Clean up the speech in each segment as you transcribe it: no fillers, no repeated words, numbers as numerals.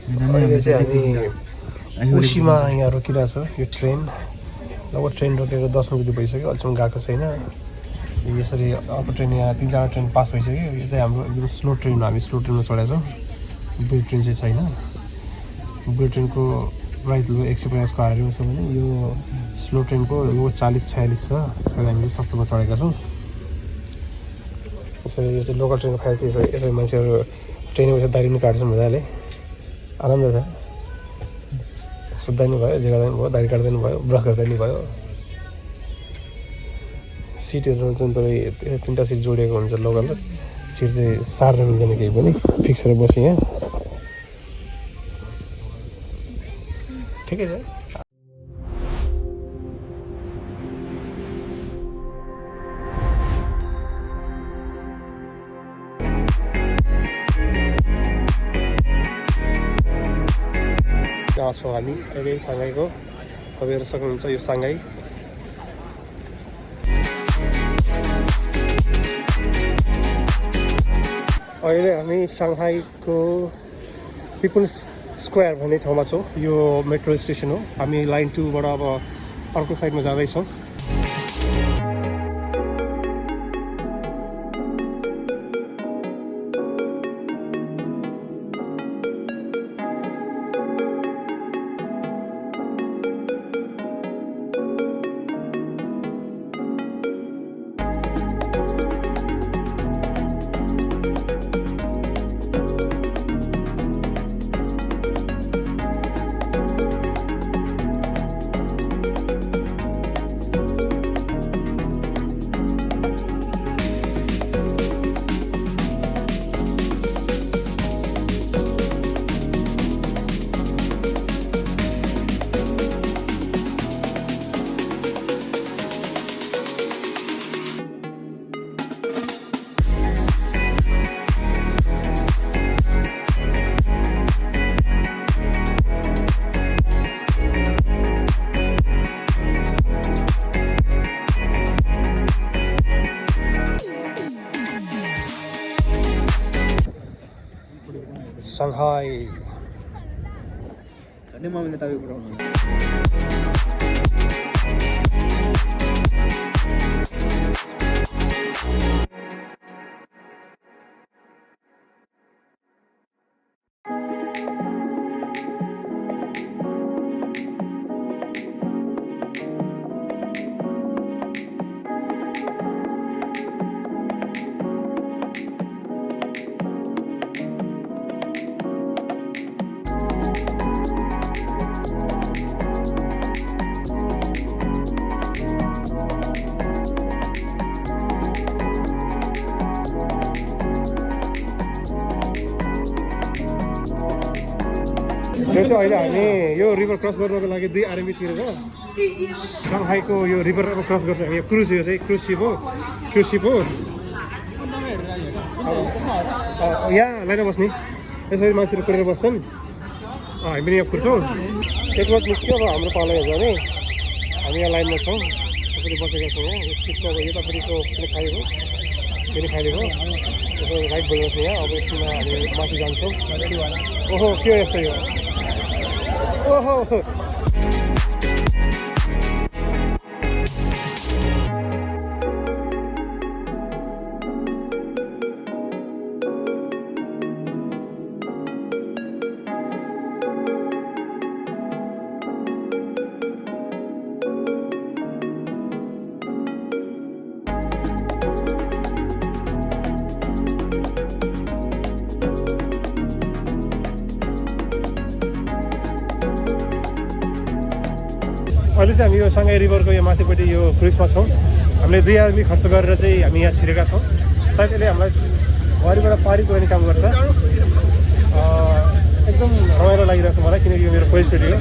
अहिले चाहिँ हामी उसीमा यहाँ रोकिरहेको छ यो ट्रेन लगभग ट्रेन रोकेको 10 मिनट भइसक्यो अहिलेसम्म गएको छैन यसरी अर्को ट्रेन यहाँ 3-4 ट्रेन पास भइसक्यो यो चाहिँ हाम्रो एकदम स्लो ट्रेन हो हामी स्लो ट्रेनमा चढेका छौँ बुलेट ट्रेन चाहिँ छैन बुलेट ट्रेनको प्राइस लु 150 को हारेको छ भने यो स्लो ट्रेनको यो 40-46 छ त्यसैले हामीले सस्तोमा चढेका छौँ यसरी यो चाहिँ लोकल ट्रेनको खाए चाहिँ यसरी मान्छेहरू ट्रेनमा बसेर दारी पनि काट्छन् मजाले आनन्द छ सुत्दा नि भयो जग्गा पनि भयो दारी काट्दा नि भयो ब्रस गर्दा नि भयो सिटहरू चाहिँ तपाईँ 3टा सिट जोडिएको हुन्छ लोकल सिट चाहिँ सार्न मिल्दैन केही पनि फिक्स गरेर बस्यो यहाँ ठिकै छ यहाँ छौँ हामी अहिले साङ्घाईको अब हेर्न सक्नुहुन्छ यो साङ्घाई अहिले हामी साङ्घाईको पिपुल्स स्क्वायर भन्ने ठाउँमा छौँ यो मेट्रो स्टेसन हो हामी लाइन 2 बाट अब अर्को साइडमा जाँदैछौँ Shanghai. Ini mau minta tahu berapa? यो चाहिँ अहिले हामी यो रिभर क्रस गर्नको लागि 2 आरएमबी तिरेको सङ्घाईको यो रिभर अब क्रस गर्छ हामी यो क्रुज यो चाहिँ क्रुज सिप हो यहाँ लाइन बस्ने यसरी मान्छेहरू कुरेर बस्छन् हामी पनि यहाँ कुर्छौँ एक मिनट निस्क्यो अब हाम्रो पालो जाने हामी यहाँ लाइनमा छौँ यसरी बसेका छौँ यहाँ यो सिपको अब यतापट्टिको फेरि खाइदिएको यसो राइट बोल्नुहोस् यहाँ अब यसमा हामी माथि जान्छौँ ओहो के हो यस्तो यो ओहो अहिले चाहिँ हामी यो सङ्घाई रिभरको यो माथिपट्टि यो क्रुजमा छौँ हामीले 2 आरएमबी खर्च गरेर चाहिँ हामी यहाँ छिरेका छौँ सायद यसले हामीलाई भरिबाट पारी गउने काम गर्छ एकदम रमाइलो लागिरहेको छ मलाई किनकि यो मेरो पहिलोचोटि हो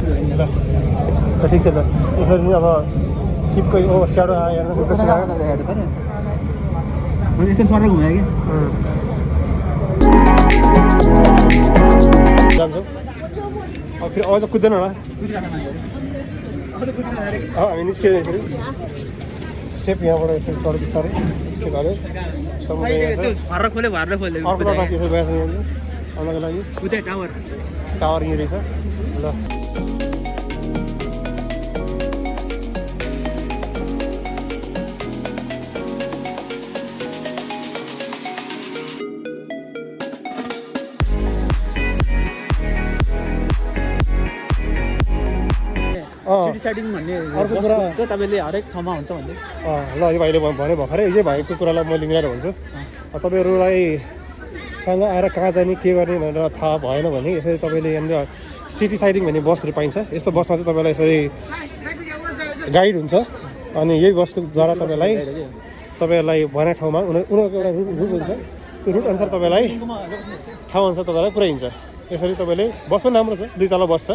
ल ठिक छ ल यसरी नै अब सिपको स्याडो आयो यस्तो सर घुमायो कि जान्छौँ अब फेरि अझ कुद्दैन होला हामी निस्क्यौँ यसरी स्टेप यहाँबाट यसरी चढ्यो बिस्तारै स्टेप हाल्यो खोल्यो खोल्यो अर्को मान्छे यसरी गएछ यहाँ आउनको लागि उतै टावर टावर यहीँ रहेछ ल सिटी साइडिङ भन्ने अर्को कुरा हुन्छ तपाईँले हरेक ठाउँमा हुन्छ भन्ने ल यो भाइले भने भर्खरै यही भाइको कुरालाई मैले मिलाएर भन्छु तपाईँहरूलाई सँग आएर कहाँ जाने के गर्ने भनेर थाहा भएन भने यसरी तपाईँले यहाँनिर सिटी साइडिङ भन्ने बसहरू पाइन्छ यस्तो बसमा चाहिँ तपाईँलाई यसरी गाइड हुन्छ अनि यही बसको द्वारा तपाईँहरूलाई भने ठाउँमा उनीहरूको एउटा रुट हुन्छ त्यो रुट अनुसार तपाईँलाई ठाउँ अनुसार तपाईँलाई पुऱ्याइन्छ यसरी तपाईँले बस पनि राम्रो छ 2 तला बस छ